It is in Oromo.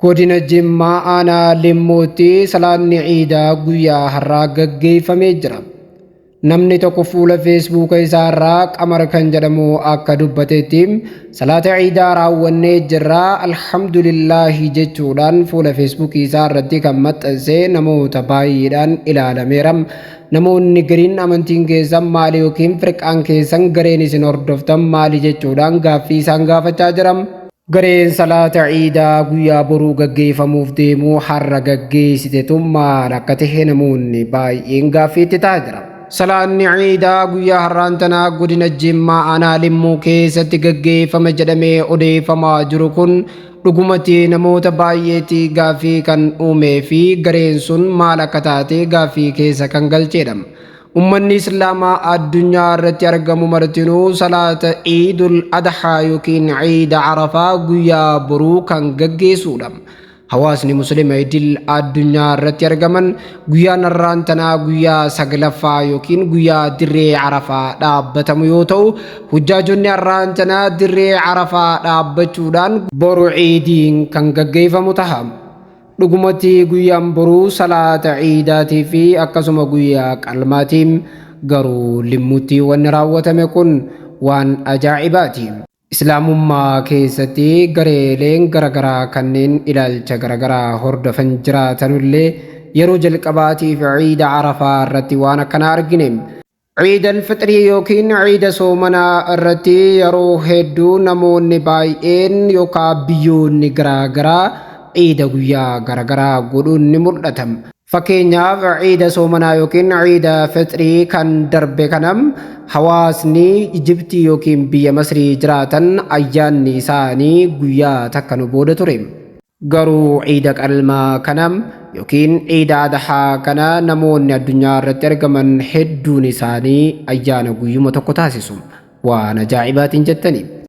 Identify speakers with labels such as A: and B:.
A: Godina Jimmaa aanaa Limmuutti salaanni ciidaa guyyaa har'aa gaggeeffamee jira. Namni tokko fuula feesbuuka isaa irraa Qamar kan jedhamu akka dubbatetti salaata ciidaa raawwannee jirra alhamdulillaahi jechuudhaan fuula feesbuukii isaa irratti kan maxxanse namoota baay'eedhaan ilaalameera. Namoonni gariin amantiin keessan maali yookiin firqaan keessan gareen isin hordoftan maali jechuudhaan gaaffii isaan gaafachaa jira. Gareen salaata ciidaa guyyaa boruu gaggeeffamuuf deemu har'a gaggeessite maal akka ta'e namoonni baay'een gaaffiitti ta'aa jira. Salaanni ciidaa guyyaa har'aan tanaa godina Jimmaa aanaa Limmuu keessatti gaggeeffame jedhamee odeeffamaa jiru kun dhugumatti namoota baay'eetti gaaffii kan uumee fi gareen sun maal akka taate gaaffii keessa kan galchedha. Ummanni Islaamaa addunyaa irratti argamu martinuu salaata Ciidul Adhaa yookiin Ciida Arafaa guyyaa boruu kan gaggeessudha. Hawaasni Musliima idil addunyaa irratti argaman guyyaan har'aan tanaa guyyaa saglaffaa yookiin guyyaa dirree Arafaa dhaabbatamu yoo ta'u, hujjaajonni har'aan tanaa dirree Arafaa dhaabbachuudhaan boru ciidiin kan gaggeeffamu ta'a. Dhugumatti guyyaan boruu salaata ciidaatii fi akkasuma guyyaa qalmaatiin garuu Limmuutti wanni raawwatame kun waan ajaa'ibaati. Islaamummaa keessatti gareeleen garaagaraa kanneen ilaalcha garaagaraa hordofan jiraatanullee yeroo jalqabaatiif ciida Arafaa irratti waan akkanaa argine. Ciida al-Fixrii yookiin ciida soomanaa irratti yeroo hedduu namoonni baay'een yookaan biyyoonni garaagaraa ciida guyyaa garaagaraa godhuun ni mul'ata. Fakkeenyaaf ciida soomanaa yookiin ciida fixrii kan darbe kanam hawaasni Ijiptii yookiin biyya Masrii jiraatan ayyaanni isaanii guyyaa takka nu booda ture. Garuu ciida qalmaa kanam yookiin ciida adhaa kana namoonni addunyaa irratti argaman hedduun isaanii ayyaana guyyuma tokko taasisu. Waan ajaa'ibaatiin jettanii.